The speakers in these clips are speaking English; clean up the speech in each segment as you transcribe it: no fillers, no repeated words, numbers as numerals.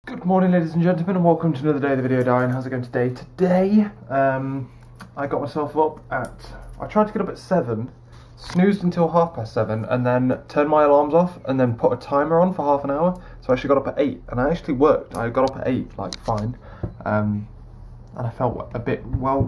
Good morning, ladies and gentlemen, and welcome to another day of the video diary. How's it going today? Today, I got myself up I tried to get up at 7, snoozed until 7:30, and then turned my alarms off, and then put a timer on for half an hour. So I actually got up at 8, and I actually worked. I got up at 8, like, fine. And I felt a bit,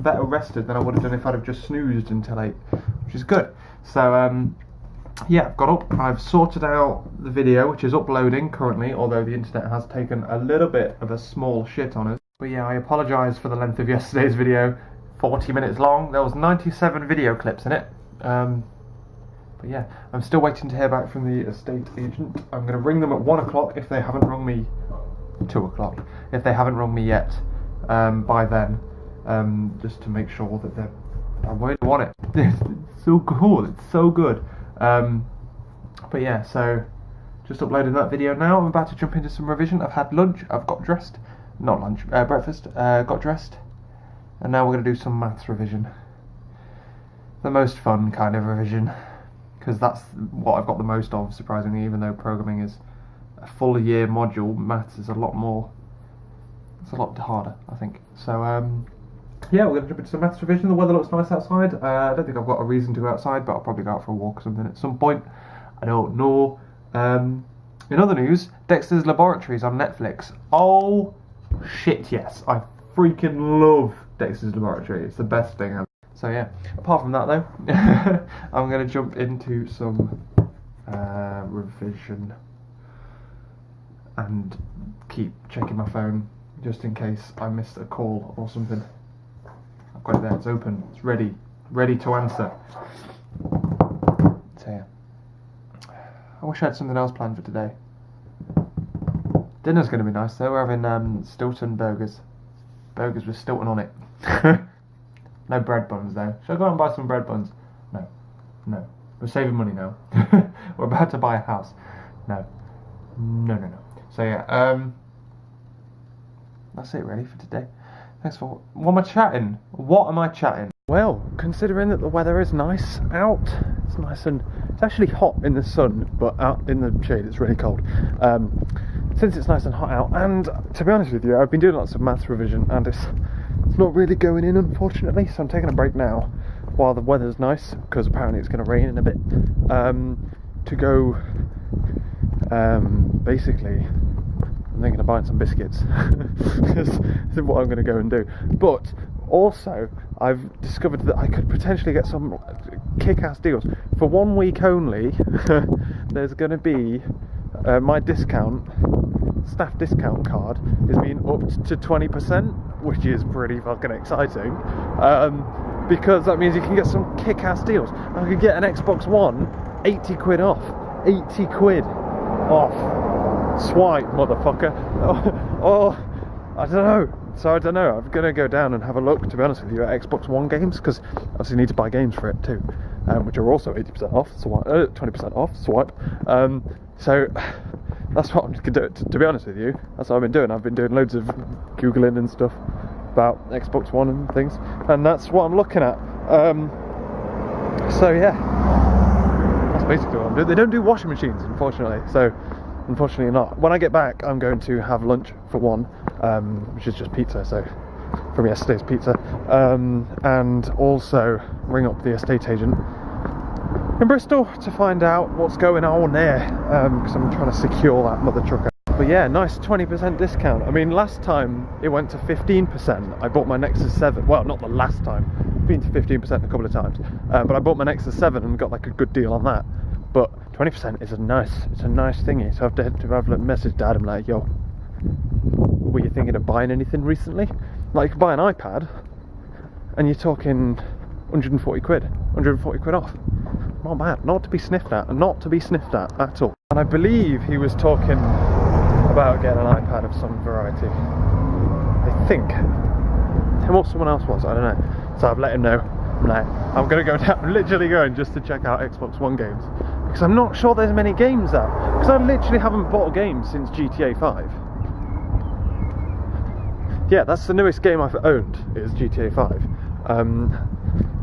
better rested than I would have done if I'd have just snoozed until 8, which is good. So, yeah, I've got up, I've sorted out the video, which is uploading currently, although the internet has taken a little bit of a small shit on us. But yeah, I apologise for the length of yesterday's video, 40 minutes long. There was 97 video clips in it. But yeah, I'm still waiting to hear back from the estate agent. I'm going to ring them at 1 o'clock if they haven't rung me, 2 o'clock, if they haven't rung me yet by then, just to make sure that I won't want it. It's so cool, it's so good. But yeah, so just uploading that video now. I'm about to jump into some revision. I've had lunch, I've got dressed, not lunch, breakfast, got dressed, and now we're going to do some maths revision. The most fun kind of revision, because that's what I've got the most of, surprisingly, even though programming is a full year module, maths is a lot harder, I think. So, yeah, we're going to jump into some maths revision. The weather looks nice outside. I don't think I've got a reason to go outside, but I'll probably go out for a walk or something at some point. I don't know. In other news, Dexter's Laboratory is on Netflix. Oh, shit, yes. I freaking love Dexter's Laboratory. It's the best thing ever. So, yeah. Apart from that, though, I'm going to jump into some revision and keep checking my phone just in case I missed a call or something. I've got it there, it's open, it's ready to answer. So yeah, I wish I had something else planned for today. Dinner's going to be nice though. We're having Stilton burgers with Stilton on it. No bread buns though. Should I go and buy some bread buns? No, we're saving money now. We're about to buy a house. No. So yeah, that's it really for today. Thanks for... What am I chatting? Well, considering that the weather is nice out, it's nice and... It's actually hot in the sun, but out in the shade it's really cold. Since it's nice and hot out, and to be honest with you, I've been doing lots of maths revision, and it's not really going in, unfortunately, so I'm taking a break now, while the weather's nice, because apparently it's going to rain in a bit, to go, basically... I'm thinking of buying some biscuits. This is what I'm going to go and do. But also, I've discovered that I could potentially get some kick-ass deals. For 1 week only, there's going to be my staff discount card is being upped to 20%, which is pretty fucking exciting. Because that means you can get some kick-ass deals. I could get an Xbox One, 80 quid off. 80 quid off. Swipe, motherfucker. Oh, I don't know. So I don't know. I'm going to go down and have a look, to be honest with you, at Xbox One games, because I obviously need to buy games for it too, which are also 80% off, 20% off, swipe. So that's what I'm going to do. To be honest with you, that's what I've been doing. I've been doing loads of Googling and stuff about Xbox One and things, and that's what I'm looking at. So yeah, that's basically what I'm doing. They don't do washing machines, unfortunately, so... Unfortunately not. When I get back, I'm going to have lunch for one, which is just pizza, so from yesterday's pizza, and also ring up the estate agent in Bristol to find out what's going on there, because I'm trying to secure that mother trucker. But yeah, nice 20% discount. I mean, last time it went to 15%. I bought my Nexus 7. Well, not the last time. I've been to 15% a couple of times, but I bought my Nexus 7 and got like a good deal on that. But 20% is a nice thingy. So I've messaged Dad. I'm like, yo, were you thinking of buying anything recently? Like, you could buy an iPad, and you're talking 140 quid off. Not bad, not to be sniffed at at all. And I believe he was talking about getting an iPad of some variety. I think. Him or someone else was, I don't know. So I've let him know. I'm going to go down, I'm literally going just to check out Xbox One games. Because I'm not sure there's many games out. Because I literally haven't bought a game since GTA 5. Yeah, that's the newest game I've owned, is GTA 5.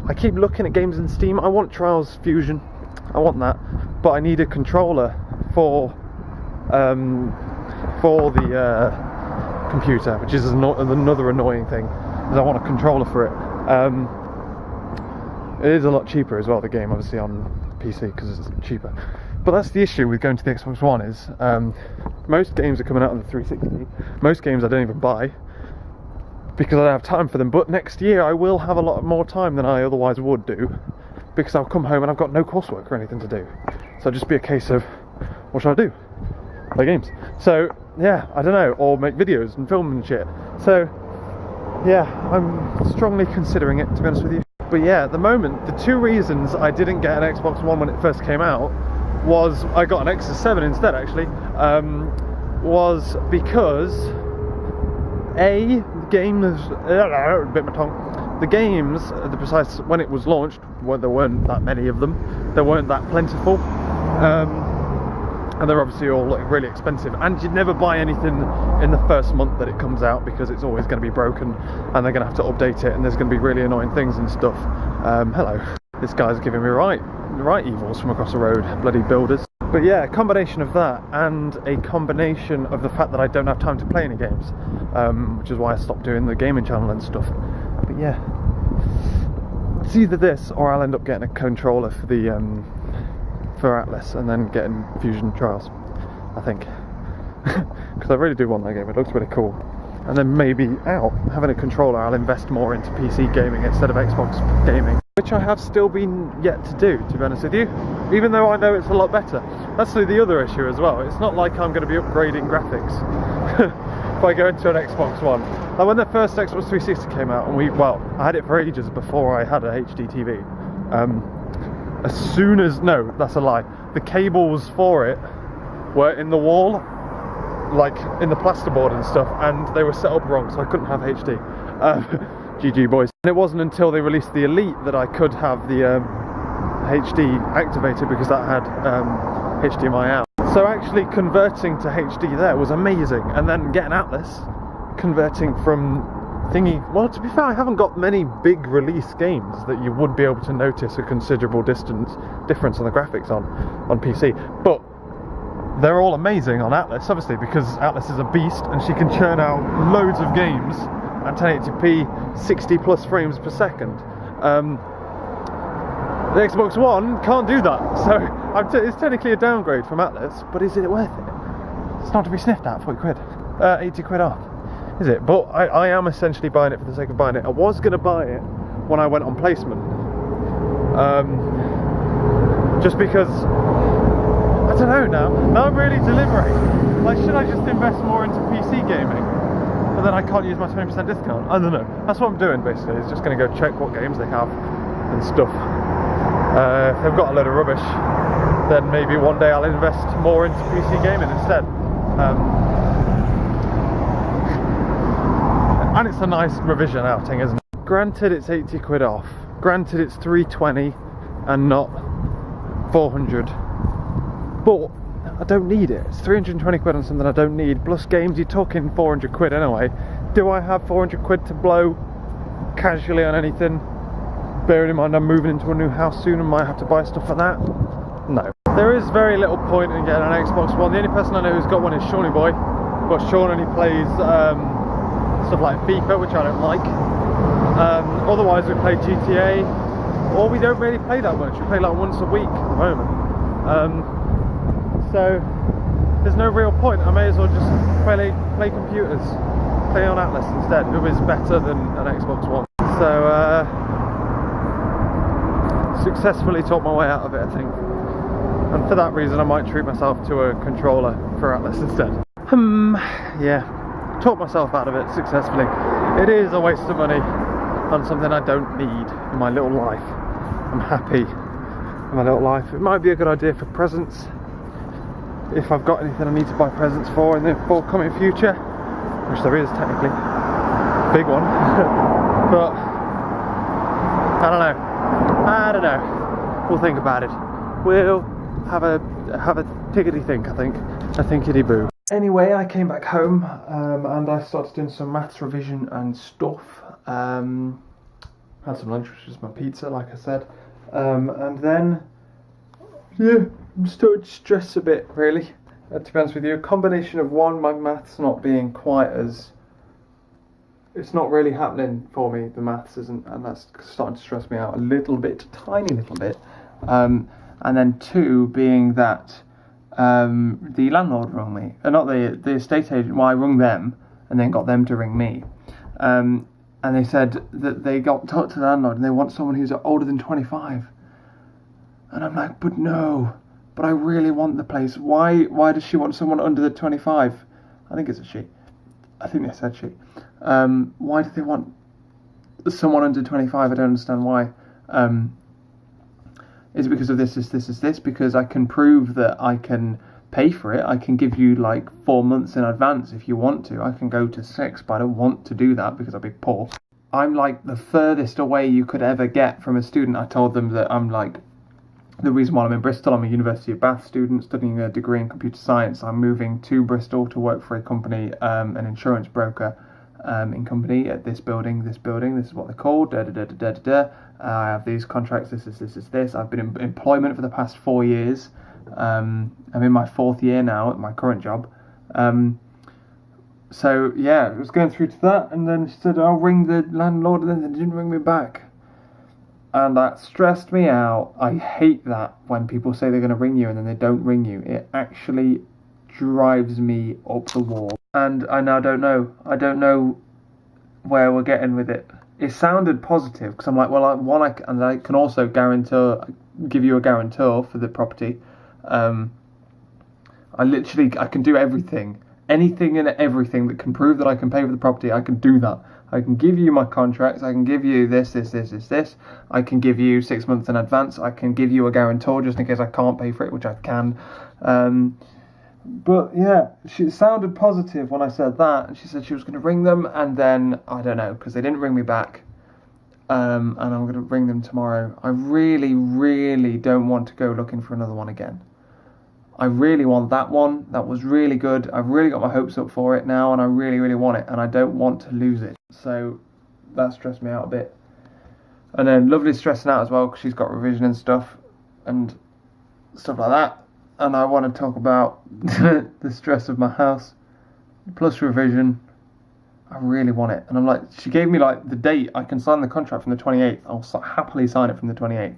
I keep looking at games in Steam. I want Trials Fusion. I want that. But I need a controller for the computer, which is another annoying thing, is I want a controller for it. It is a lot cheaper as well, the game, obviously, on PC, because it's cheaper. But that's the issue with going to the Xbox One is, most games are coming out on the 360. Most games I don't even buy, because I don't have time for them. But next year I will have a lot more time than I otherwise would do, because I'll come home and I've got no coursework or anything to do. So it'll just be a case of, what should I do? Play games. So, yeah, I don't know, or make videos and film and shit. So, yeah, I'm strongly considering it, to be honest with you. But yeah, at the moment, the two reasons I didn't get an Xbox One when it first came out was, I got an Nexus 7 instead, actually, was because the games, bit my tongue, the games, the precise, when it was launched, well, there weren't that many of them, they weren't that plentiful, and they're obviously all like really expensive, and you'd never buy anything in the first month that it comes out, because it's always going to be broken, and they're going to have to update it, and there's going to be really annoying things and stuff. Hello, this guy's giving me right evils from across the road, bloody builders. But yeah, a combination of that, and a combination of the fact that I don't have time to play any games, which is why I stopped doing the gaming channel and stuff. But yeah, it's either this, or I'll end up getting a controller for the for Atlas, and then getting Fusion Trials, I think. Because I really do want that game, it looks really cool. And then maybe, having a controller, I'll invest more into PC gaming instead of Xbox gaming, which I have still been yet to do, to be honest with you, even though I know it's a lot better. That's the other issue as well. It's not like I'm going to be upgrading graphics if I go into an Xbox One. Like when the first Xbox 360 came out, and I had it for ages before I had a HD TV. As soon as, no, that's a lie, the cables for it were in the wall, like in the plasterboard and stuff, and they were set up wrong, so I couldn't have HD. GG boys. And it wasn't until they released the Elite that I could have the HD activated, because that had HDMI out. So actually converting to HD there was amazing, and then getting Atlas, converting from thingy. Well, to be fair, I haven't got many big release games that you would be able to notice a considerable difference on the graphics on PC, but they're all amazing on Atlas, obviously, because Atlas is a beast and she can churn out loads of games at 1080p, 60 plus frames per second. The Xbox One can't do that, so it's technically a downgrade from Atlas, but is it worth it? It's not to be sniffed at. 40 quid, 80 quid off, is it? But I am essentially buying it for the sake of buying it. I was going to buy it when I went on placement, just because, I don't know now I'm really deliberating. Like, should I just invest more into PC gaming, but then I can't use my 20% discount? I don't know. That's what I'm doing basically, is just going to go check what games they have and stuff. If they've got a load of rubbish, then maybe one day I'll invest more into PC gaming instead. And it's a nice revision outing, isn't it? Granted, it's 80 quid off. Granted, it's 320 and not 400. But I don't need it. It's 320 quid on something I don't need. Plus games, you're talking 400 quid anyway. Do I have 400 quid to blow casually on anything? Bearing in mind I'm moving into a new house soon and might have to buy stuff for that? No. There is very little point in getting an Xbox One. The only person I know who's got one is Shawnee Boy. But Sean only plays stuff like FIFA, which I don't like. Otherwise we play GTA, or we don't really play that much. We play like once a week at the moment. So there's no real point. I may as well just play computers, play on Atlas instead, who is better than an Xbox One. So successfully talked my way out of it, I think, and for that reason I might treat myself to a controller for Atlas instead. Yeah, talked myself out of it successfully. It is a waste of money on something I don't need in my little life. I'm happy in my little life. It might be a good idea for presents, if I've got anything I need to buy presents for in the forthcoming future, which there is technically, big one. But I don't know. We'll think about it. We'll have a tickety think. I thinkity boo. Anyway, I came back home and I started doing some maths revision and stuff. Had some lunch, which was my pizza, like I said, and then yeah, I'm starting to stress a bit, really. To be honest with you, a combination of one, my maths not being quite as it's not really happening for me. The maths isn't, and that's starting to stress me out a little bit, tiny little bit. And then 2 being that the landlord rung me, not the estate agent. Well, I rung them and then got them to ring me, and they said that they got talked to the landlord and they want someone who's older than 25. And I'm like, but no, but I really want the place. Why does she want someone under the 25? I think it's a she. I think they said she. Why do they want someone under 25? I don't understand why. Is it because of this? Because I can prove that I can pay for it. I can give you like 4 months in advance if you want to. I can go to 6, but I don't want to do that because I'll be poor. I'm like the furthest away you could ever get from a student. I told them that I'm like, the reason why I'm in Bristol, I'm a University of Bath student studying a degree in computer science. I'm moving to Bristol to work for a company, an insurance broker in company at this building. This is what they're called. I have these contracts. This. I've been in employment for the past 4 years. I'm in my 4th year now at my current job. So yeah, I was going through to that, and then she said, "I'll ring the landlord," and then they didn't ring me back. And that stressed me out. I hate that when people say they're going to ring you and then they don't ring you. It actually drives me up the wall. And I now don't know. I don't know where we're getting with it. It sounded positive because I'm like, well, I can also give you a guarantor for the property. I can do everything. Anything and everything that can prove that I can pay for the property, I can do that. I can give you my contracts, I can give you this. I can give you 6 months in advance, I can give you a guarantor just in case I can't pay for it, which I can. But yeah, she sounded positive when I said that, and she said she was going to ring them, and then, I don't know, because they didn't ring me back, and I'm going to ring them tomorrow. I really, really don't want to go looking for another one again. I really want that one. That was really good. I've really got my hopes up for it now, and I really, really want it, and I don't want to lose it. So that stressed me out a bit. And then Lovely's stressing out as well because she's got revision and stuff like that. And I want to talk about the stress of my house plus revision. I really want it. And I'm like, she gave me like the date. I can sign the contract from the 28th. I'll happily sign it from the 28th.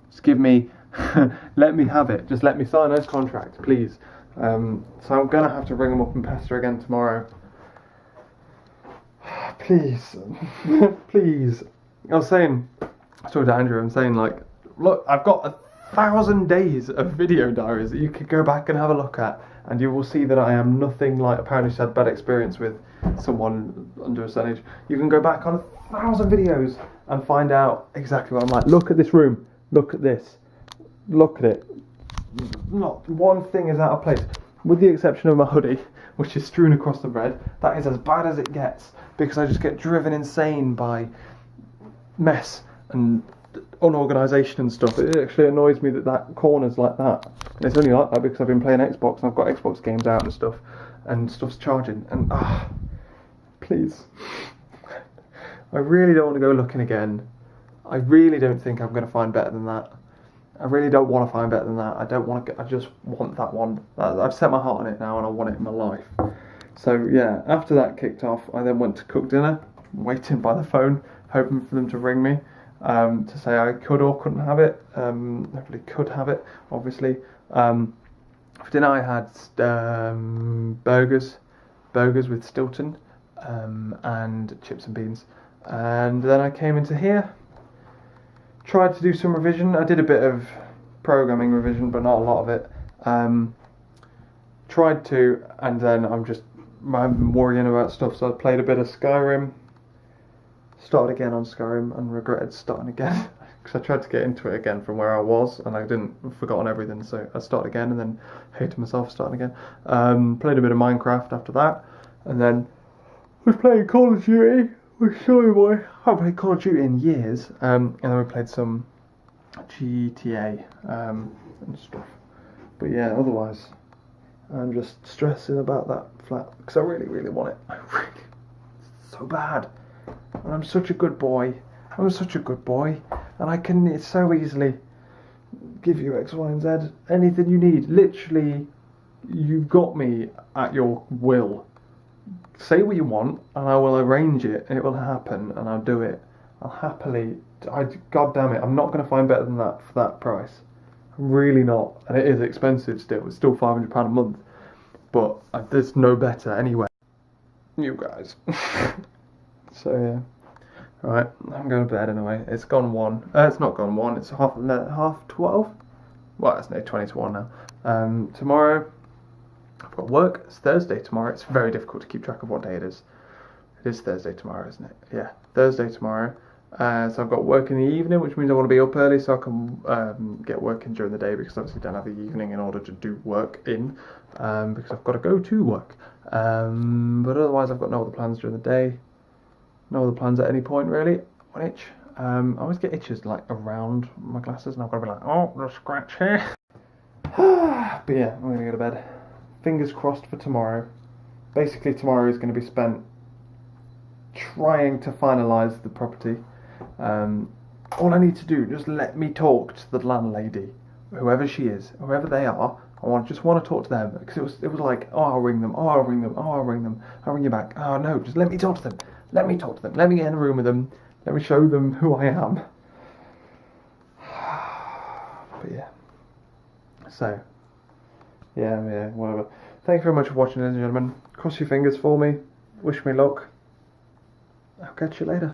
Just give me... let me have it. Just let me sign those contracts, please. So I'm gonna have to ring them up and pester again tomorrow. Please, please. I was talking to Andrew, I'm saying like, look, I've got 1,000 days of video diaries that you could go back and have a look at, and you will see that I am nothing like. Apparently, she had bad experience with someone under a certain age. You can go back on 1,000 videos and find out exactly what I'm like. Look at this room. Look at this. Look at it. Not one thing is out of place, with the exception of my hoodie, which is strewn across the bed. That is as bad as it gets, because I just get driven insane by mess and unorganisation and stuff. It actually annoys me that corner's like that. And it's only like that because I've been playing Xbox and I've got Xbox games out and stuff's charging. And please, I really don't want to go looking again. I really don't think I'm going to find better than that. I really don't want to find better than that. I just want that one. I've set my heart on it now, and I want it in my life. So yeah, after that kicked off, I then went to cook dinner, waiting by the phone, hoping for them to ring me to say I could or couldn't have it. Hopefully could have it, obviously. For dinner I had burgers with Stilton and chips and beans. And then I came into here. Tried to do some revision. I did a bit of programming revision, but not a lot of it. Tried to, and then I'm worrying about stuff. So I played a bit of Skyrim. Started again on Skyrim and regretted starting again because I tried to get into it again from where I was and I've forgotten everything. So I started again and then hated myself starting again. Played a bit of Minecraft after that, and then was playing Call of Duty. Sorry boy, I haven't played Call of Duty in years, and then we played some GTA and stuff. But yeah, otherwise, I'm just stressing about that flat because I really, really want it. So bad. And I'm such a good boy. And I can so easily give you X, Y, and Z, anything you need. Literally, you've got me at your will. say what you want, and I will arrange it. It will happen, and I'll do it. I'll happily. God damn it, I'm not going to find better than that for that price. I'm really not, and it is expensive still. It's still £500 a month, but there's no better anyway. You guys. So yeah. Right, I'm going to bed anyway. It's gone 1. It's not gone 1. It's half 12. Well, it's no 20 to 1 now. Tomorrow, I've got work. It's Thursday tomorrow. It's very difficult to keep track of what day it is. It is Thursday tomorrow, isn't it? Yeah, Thursday tomorrow. So I've got work in the evening, which means I want to be up early so I can get working during the day, because obviously I don't have the evening in order to do work in, because I've got to go to work. But otherwise I've got no other plans during the day. No other plans at any point really. One itch. I always get itches like around my glasses, and I've got to be like, oh, there's a scratch here. But yeah, I'm going to go to bed. Fingers crossed for tomorrow. Basically, tomorrow is going to be spent trying to finalise the property. All I need to do, just let me talk to the landlady, whoever she is, whoever they are. Just want to talk to them, because it was like, oh, I'll ring them, oh, I'll ring them, oh, I'll ring them, I'll ring you back. Oh no, just let me talk to them. Let me talk to them. Let me get in a room with them. Let me show them who I am. But yeah. So, yeah, whatever. Thank you very much for watching, ladies and gentlemen. Cross your fingers for me. Wish me luck. I'll catch you later.